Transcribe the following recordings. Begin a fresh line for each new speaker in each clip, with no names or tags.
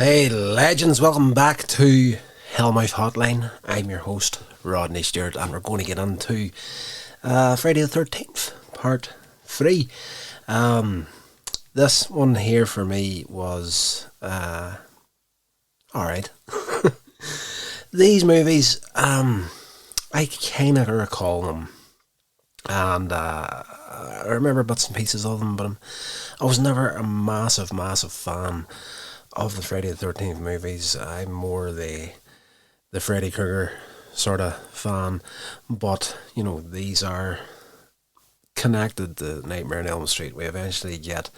Hey legends, welcome back to Hellmouth Hotline. I'm your host, Rodney Stewart, and we're going to get into Friday the 13th, part 3. This one here for me was alright. These movies, I kind of recall them, and I remember bits and pieces of them, but I was never a massive fan of the Friday the 13th movies. I'm more the Freddy Krueger sort of fan, but you know, these are connected to Nightmare on Elm Street. We eventually get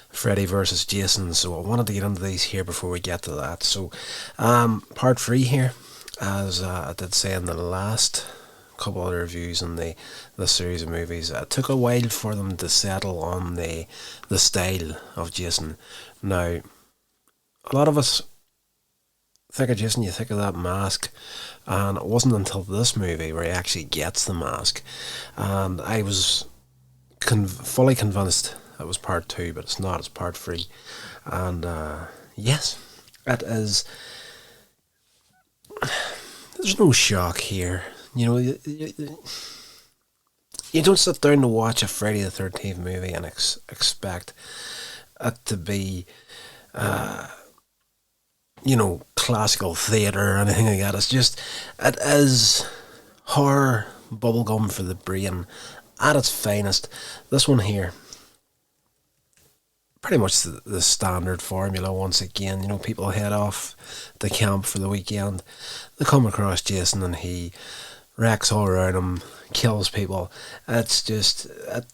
Freddy versus Jason, so I wanted to get into these here before we get to that. So part 3 here, as I did say in the last couple of reviews in the series of movies, it took a while for them to settle on the style of Jason. Now, a lot of us think of Jason, you think of that mask, and it wasn't until this movie where he actually gets the mask, and I was fully convinced it was part 2, but it's not, it's part 3, and yes, it is. There's no shock here, you know, you don't sit down to watch a Friday the 13th movie and expect it to be you know, classical theatre or anything like that. It's just, it is horror bubblegum for the brain at its finest. This one here, pretty much the standard formula once again. You know, people head off to camp for the weekend, they come across Jason and he wrecks all around them, kills people. It's just, it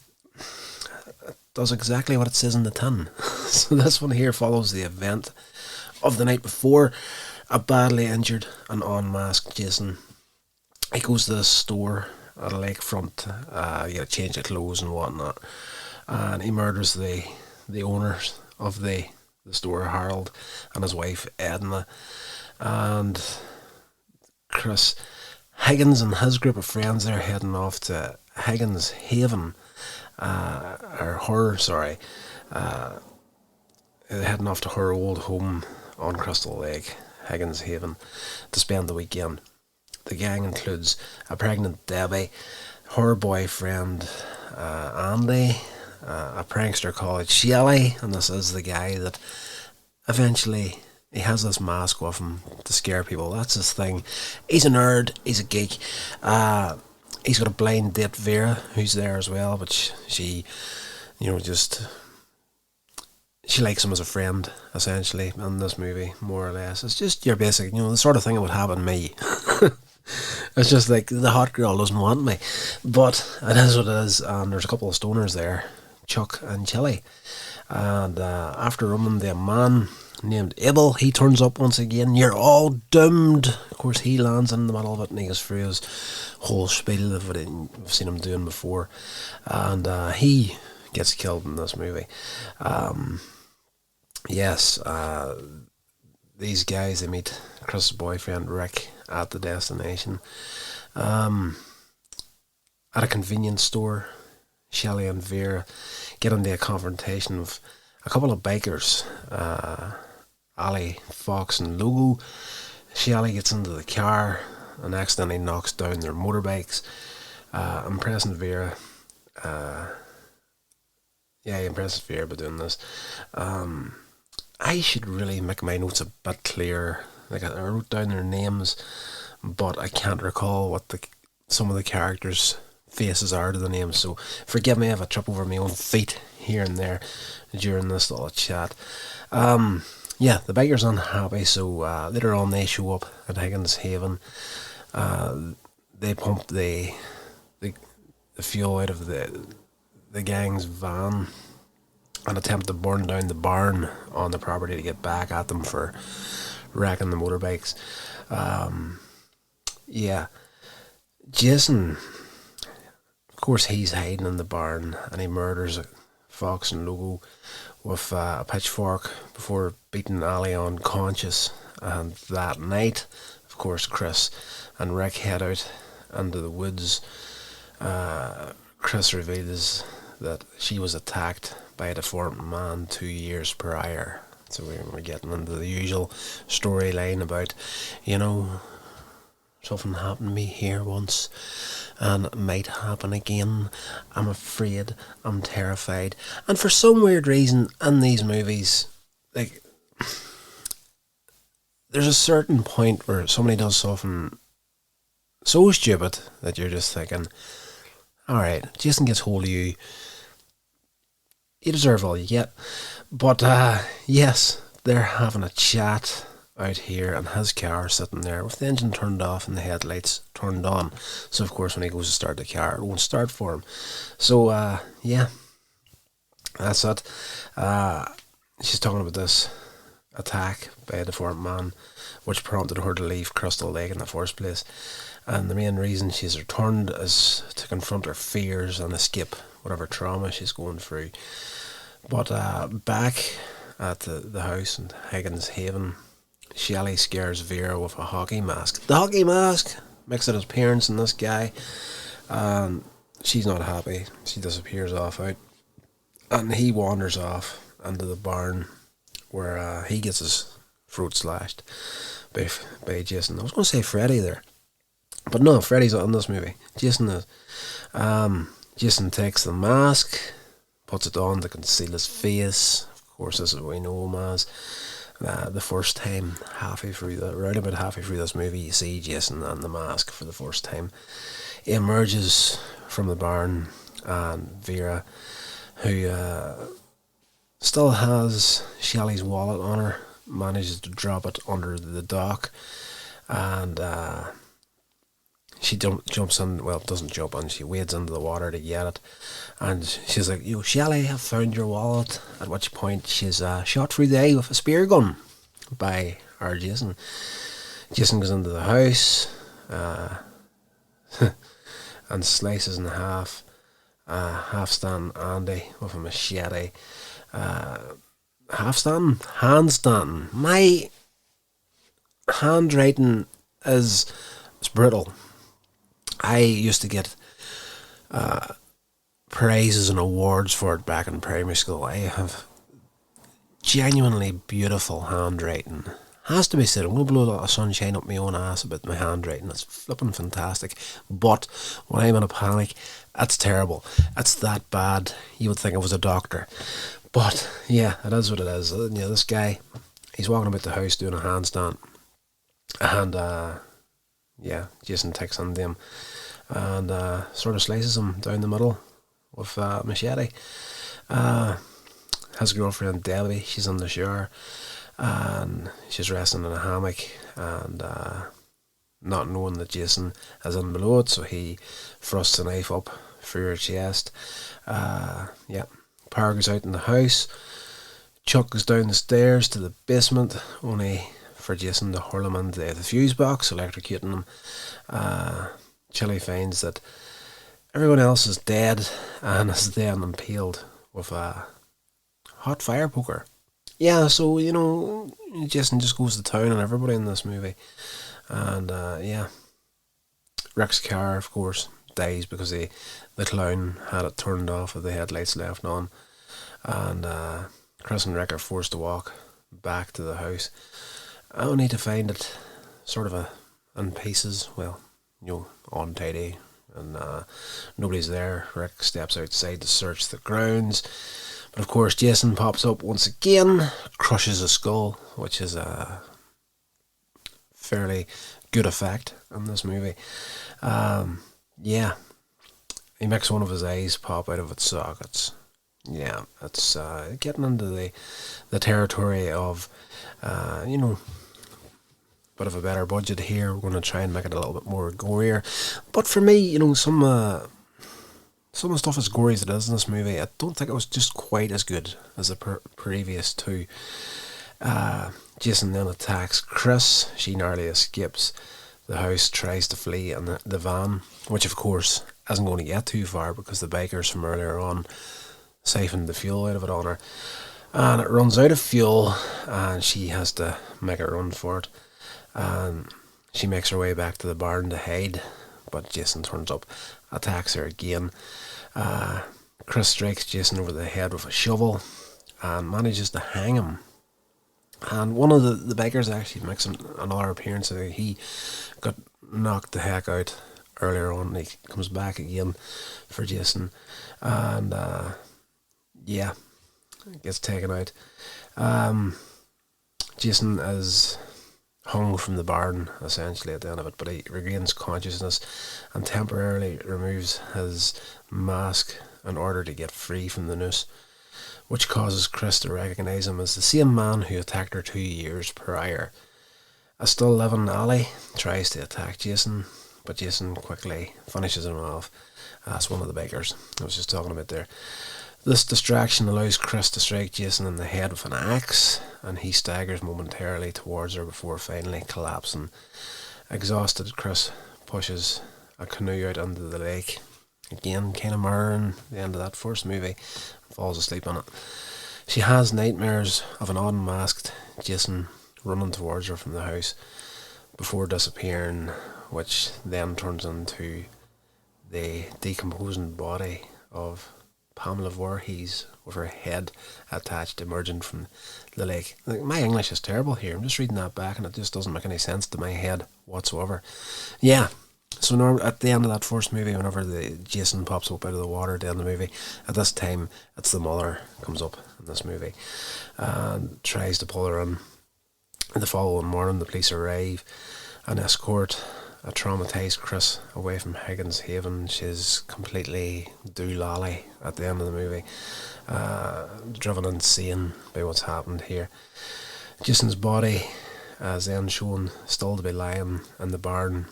does exactly what it says in the tin. So this one here follows the event of the night before. A badly injured and unmasked Jason, he goes to the store at a lakefront, you gotta change of clothes and whatnot, and he murders the owners of the store, Harold and his wife Edna, and Chris Higgins and his group of friends. They're heading off to Higgins Haven, or Horror, sorry, they're heading off to her old home on Crystal Lake, Higgins Haven, to spend the weekend. The gang includes a pregnant Debbie, her boyfriend Andy, a prankster called Shelley, and this is the guy that eventually, he has this mask with him to scare people. That's his thing. He's a nerd, he's a geek. He's got a blind date, Vera, who's there as well, but she, you know, just, she likes him as a friend, essentially, in this movie, more or less. It's just your basic, you know, the sort of thing that would happen to me. It's just like, the hot girl doesn't want me. But it is what it is, and there's a couple of stoners there, Chuck and Chili. And after running to a man named Abel, he turns up once again. You're all doomed. Of course, he lands in the middle of it, and he goes through his whole spiel of what we've seen him doing before. And he gets killed in this movie. Yes, these guys, they meet Chris' boyfriend Rick at the destination. At a convenience store, Shelley and Vera get into a confrontation with a couple of bikers, Ali, Fox and Logo. Shelley gets into the car and accidentally knocks down their motorbikes, impressing Vera. He impresses Vera by doing this. I should really make my notes a bit clearer. Like, I wrote down their names, but I can't recall what some of the characters' faces are to the names, so forgive me if I trip over my own feet here and there during this little chat. Yeah, the biker's unhappy, so later on they show up at Higgins Haven. They pump the fuel out of the gang's van and attempt to burn down the barn on the property to get back at them for wrecking the motorbikes. Yeah, Jason, of course, he's hiding in the barn and he murders Fox and Logo with a pitchfork before beating Ali unconscious. And that night, of course, Chris and Rick head out into the woods. Chris reveals that she was attacked by a deformed man 2 years prior. So we're getting into the usual storyline about, something happened to me here once, and it might happen again. I'm afraid, I'm terrified. And for some weird reason, in these movies, like, there's a certain point where somebody does something so stupid that you're just thinking, alright, Jason gets hold of you. You deserve all you get. But, yes, they're having a chat out here, and his car sitting there with the engine turned off and the headlights turned on. So, of course, when he goes to start the car, it won't start for him. So, yeah, that's it. She's talking about this attack by a deformed man, which prompted her to leave Crystal Lake in the first place. And the main reason she's returned is to confront her fears and escape whatever trauma she's going through. But back at the house in Higgins Haven, Shelley scares Vera with a hockey mask. The hockey mask makes its appearance in this guy, and she's not happy. She disappears off out, and he wanders off into the barn where he gets his throat slashed by Jason. I was going to say Freddy there, but no, Freddy's not in this movie. Jason is. Jason takes the mask, puts it on to conceal his face. Of course, this is what we know him as. The first time, right about halfway through this movie, you see Jason and the mask for the first time. He emerges from the barn, and Vera, who still has Shelley's wallet on her, manages to drop it under the dock, and she jumps in, well, doesn't jump in, she wades into the water to get it, and she's like, Shelley, I've found your wallet, at which point she's shot through the eye with a spear gun by our Jason. Jason goes into the house, and slices in half half-stand Andy with a machete. Handstand. My handwriting is brittle. I used to get prizes and awards for it back in primary school. I have genuinely beautiful handwriting. Has to be said. I'm going to blow a lot of sunshine up my own ass about my handwriting. It's flipping fantastic. But when I'm in a panic, it's terrible. It's that bad. You would think I was a doctor. But yeah, it is what it is. This guy, he's walking about the house doing a handstand. And Jason takes into him and sort of slices him down the middle with a machete. His girlfriend Debbie, she's in the shower, and she's resting in a hammock, and not knowing that Jason is in below it, so he thrusts a knife up through her chest. Power goes out in the house. Chuck goes down the stairs to the basement, only for Jason to hurl him into the fuse box, electrocuting him. Chili finds that everyone else is dead, and is then impaled with a hot fire poker. Yeah, so, Jason just goes to town on everybody in this movie. And, Rick's car, of course, dies because the clown had it turned off with the headlights left on. And Chris and Rick are forced to walk back to the house, only to find it sort of in pieces, untidy, and nobody's there. Rick steps outside to search the grounds. But of course, Jason pops up once again, crushes a skull, which is a fairly good effect in this movie. He makes one of his eyes pop out of its sockets. Yeah, it's getting into the territory of, bit of a better budget here. We're going to try and make it a little bit more gorier. But for me, some of the stuff as gory as it is in this movie, I don't think it was just quite as good as the previous two. Jason then attacks Chris. She narrowly escapes the house, tries to flee in the van, which of course isn't going to get too far because the bikers from earlier on siphoned the fuel out of it on her. And it runs out of fuel, and she has to make a run for it. And she makes her way back to the barn to hide, but Jason turns up, attacks her again. Chris strikes Jason over the head with a shovel and manages to hang him And one of the beggars actually makes another appearance. He got knocked the heck out earlier on. He comes back again for Jason, and yeah, gets taken out. Jason is hung from the barn essentially at the end of it, but he regains consciousness and temporarily removes his mask in order to get free from the noose, which causes Chris to recognise him as the same man who attacked her 2 years prior. A still living Ali tries to attack Jason, but Jason quickly finishes him off. That's one of the beggars I was just talking about there. This distraction allows Chris to strike Jason in the head with an axe, and he staggers momentarily towards her before finally collapsing. Exhausted, Chris pushes a canoe out into the lake. Again, kind of mirroring the end of that first movie, and falls asleep on it. She has nightmares of an unmasked Jason running towards her from the house before disappearing, which then turns into the decomposing body of Pamela Voorhees with her head attached, emerging from the lake. My English is terrible here. I'm just reading that back and it just doesn't make any sense to my head whatsoever. Yeah, so at the end of that first movie, whenever the Jason pops up out of the water at the end of the movie, at this time it's the mother comes up in this movie and tries to pull her in. The following morning, the police arrive and escort a traumatised Chris away from Higgins Haven. She's completely doolally at the end of the movie, driven insane by what's happened here. Jason's body is then shown still to be lying in the barn,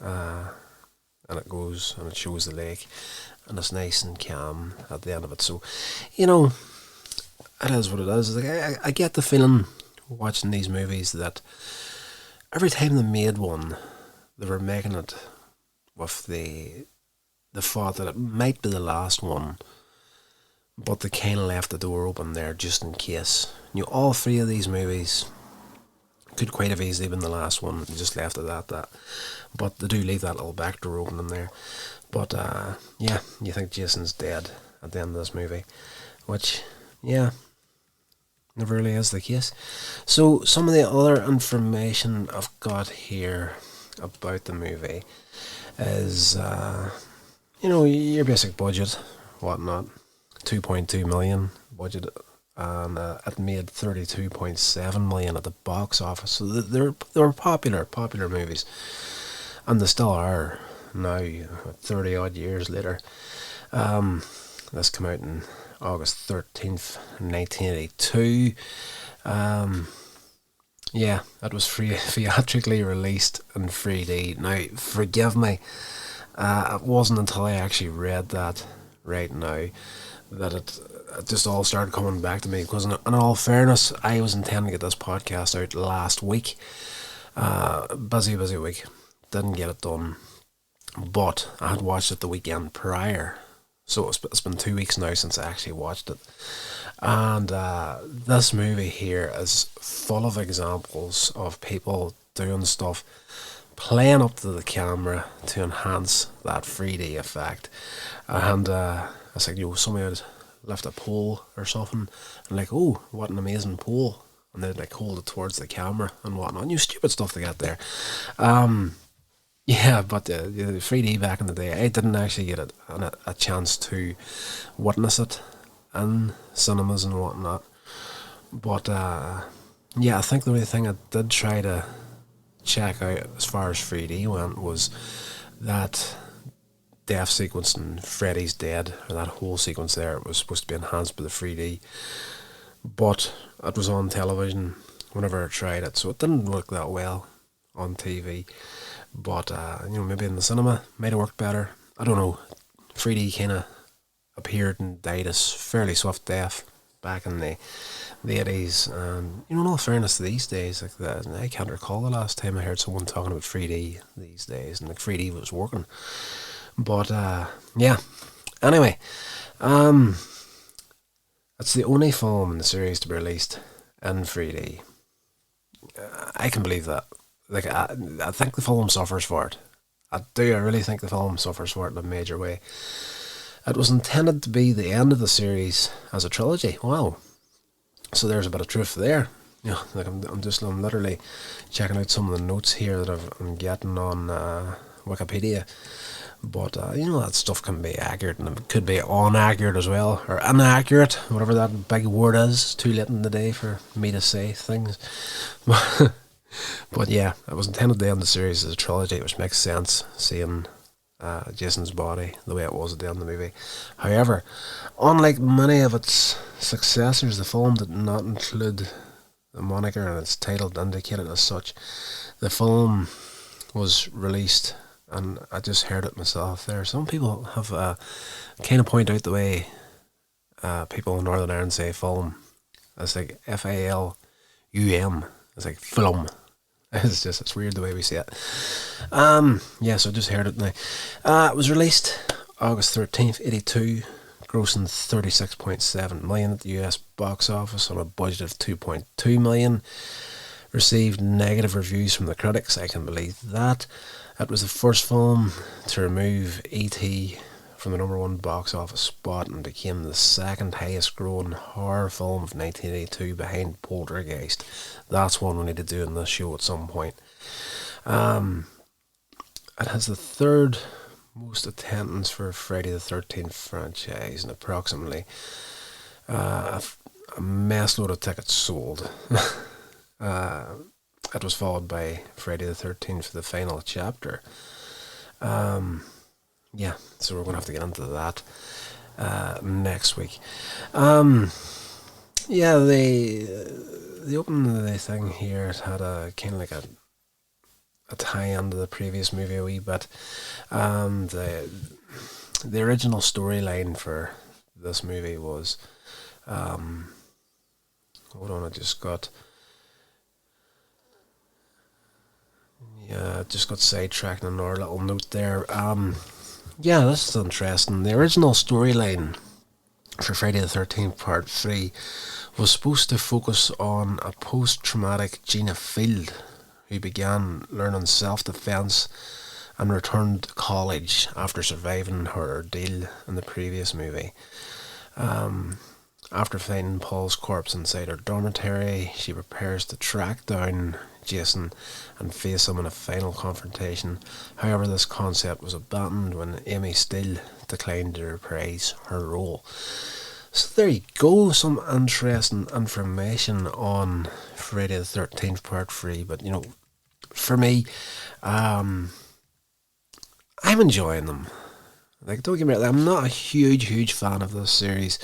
and it goes and it shows the lake, and it's nice and calm at the end of it. So, you know, it is what it is. I get the feeling watching these movies that every time they made one, they were making it with the thought that it might be the last one, but they kind of left the door open there just in case. You know, all three of these movies could quite have easily been the last one. They just left it at that. But they do leave that little back door open in there. But yeah, you think Jason's dead at the end of this movie, which, yeah, never really is the case. So some of the other information I've got here about the movie is, you know, your basic budget, whatnot, 2.2 million budget, and it made 32.7 million at the box office. So they were popular movies, and they still are now, 30 odd years later. This came out in August 13th, 1982. Yeah, it was theatrically released in 3D. Now, forgive me, it wasn't until I actually read that right now that it just all started coming back to me, because in all fairness, I was intending to get this podcast out last week. Busy week. Didn't get it done. But I had watched it the weekend prior. So it's been 2 weeks now since I actually watched it. And this movie here is full of examples of people doing stuff, playing up to the camera to enhance that 3D effect. And it's like, you know, somebody would lift a pole or something and like, oh, what an amazing pole. And they'd like hold it towards the camera and whatnot. And you stupid stuff to get there. Yeah, but the 3D back in the day, I didn't actually get a chance to witness it in cinemas and whatnot. But yeah, I think the only thing I did try to check out as far as 3D went was that death sequence in Freddy's Dead, or that whole sequence there. It was supposed to be enhanced by the 3D, but it was on television whenever I tried it, so it didn't look that well on TV. But you know, maybe in the cinema might have worked better. I don't know. 3D kind of appeared and died a fairly swift death back in the 80s. And you know, in all fairness, these days, like that, I can't recall the last time I heard someone talking about 3D these days, and like 3D was working. But yeah. Anyway, it's the only film in the series to be released in 3D. I can believe that. Like, I think the film suffers for it. I really think the film suffers for it in a major way. It was intended to be the end of the series as a trilogy. Wow. So there's a bit of truth there. like I'm literally checking out some of the notes here that I'm getting on Wikipedia. But that stuff can be accurate and it could be inaccurate as well, or inaccurate, whatever that big word is. Too late in the day for me to say things. But yeah, it was intended to end the series as a trilogy, which makes sense, seeing Jason's body the way it was at the end of the movie. However, unlike many of its successors, the film did not include the moniker and its title indicated as such. The film was released, and I just heard it myself there. Some people have kind of point out the way people in Northern Ireland say film. It's like FALUM. It's like film. It's weird the way we say it. So I just heard it now. It was released August 13th, 82, grossing 36.7 million at the US box office on a budget of 2.2 million. Received negative reviews from the critics. I can believe that. It was the first film to remove E.T. from the #1 box office spot and became the second highest growing horror film of 1982 behind Poltergeist. That's one we need to do in this show at some point. It has the third most attendance for Friday the 13th franchise and approximately a mess load of tickets sold. It was followed by Friday the 13th for the final chapter. So we're going to have to get into that next week. The opening of the thing here, it had a kind of like a tie-in to the previous movie a wee bit. The original storyline for this movie was, hold on, I just got sidetracked in our little note there. This is interesting. The original storyline for Friday the 13th Part 3 was supposed to focus on a post-traumatic Gina Field who began learning self-defense and returned to college after surviving her ordeal in the previous movie. After finding Paul's corpse inside her dormitory, she prepares to track down Jason and face him in a final confrontation. However, this concept was abandoned when Amy Steele declined to reprise her role. So there you go, some interesting information on Friday the 13th Part 3. But, for me, I'm enjoying them. Like, don't get me wrong, I'm not a huge fan of this series.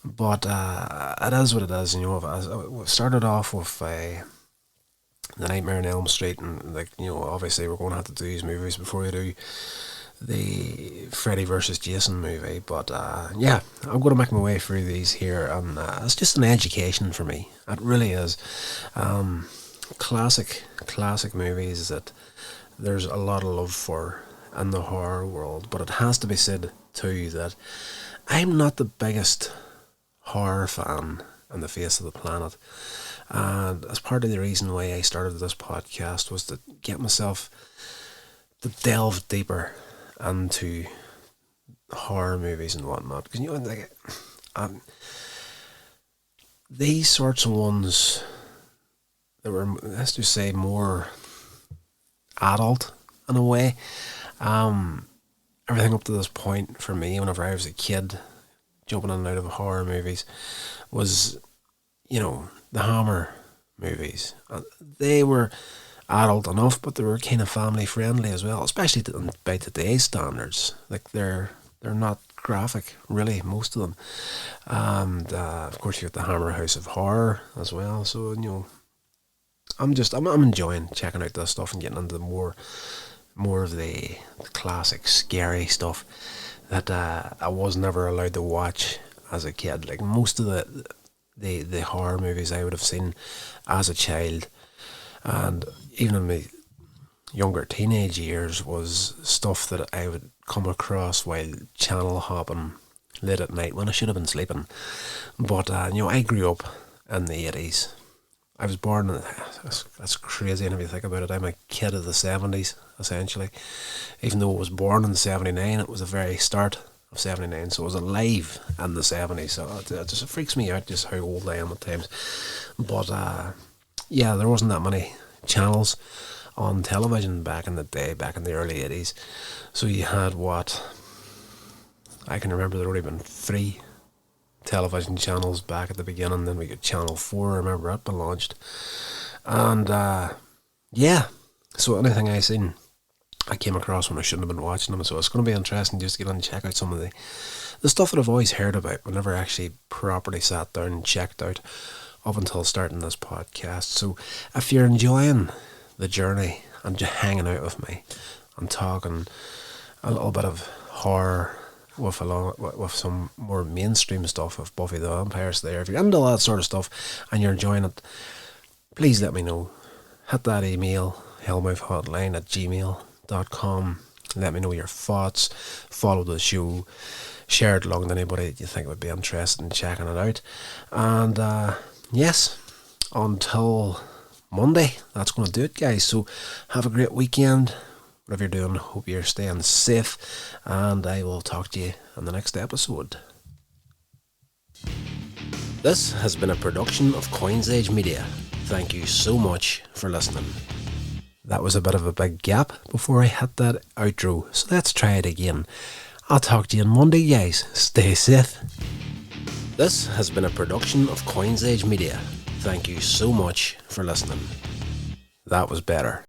But it is what it is. We started off with The Nightmare on Elm Street, and obviously we're going to have to do these movies before we do the Freddy versus Jason movie. But I'm going to make my way through these here, and it's just an education for me. It really is. Classic movies that there's a lot of love for in the horror world. But it has to be said too that I'm not the biggest horror fan on the face of the planet, and as part of the reason why I started this podcast was to get myself to delve deeper into horror movies and whatnot, because these sorts of ones that were, let's just say, more adult in a way. Everything up to this point for me, whenever I was a kid, jumping in and out of horror movies, was, the Hammer movies. They were adult enough, but they were kind of family friendly as well, especially by today's standards. Like, they're not graphic, really, most of them. And of course, you got the Hammer House of Horror as well. So I'm enjoying checking out this stuff and getting into more of the classic scary stuff that I was never allowed to watch as a kid. Like, most of the horror movies I would have seen as a child, and even in my younger teenage years, was stuff that I would come across while channel hopping late at night when I should have been sleeping. But I grew up in the 80s. I was born in, that's crazy, and if you think about it, I'm a kid of the 70s, essentially. Even though I was born in 79, it was the very start of 79, so it was alive in the 70s. So it just freaks me out just how old I am at times. But yeah, there wasn't that many channels on television back in the day, back in the early 80s. So you had what? I can remember there would have been 3 television channels back at the beginning. Then we got Channel 4, I remember that been launched. And yeah, so anything I seen, I came across when I shouldn't have been watching them. So it's going to be interesting just to get on and check out some of the stuff that I've always heard about, but never actually properly sat down and checked out up until starting this podcast. So if you're enjoying the journey and just hanging out with me and talking a little bit of horror with some more mainstream stuff of Buffy the Vampire Slayer, if you're into that sort of stuff and you're enjoying it, please let me know. Hit that email, hellmouthhotline@gmail.com. Let me know your thoughts. Follow the show. Share it along with anybody that you think would be interested in checking it out. And yes, until Monday, that's going to do it, guys. So have a great weekend. Whatever you're doing, hope you're staying safe. And I will talk to you in the next episode. This has been a production of Coins Age Media. Thank you so much for listening. That was a bit of a big gap before I hit that outro, so let's try it again. I'll talk to you on Monday, guys. Stay safe. This has been a production of Coins Age Media. Thank you so much for listening. That was better.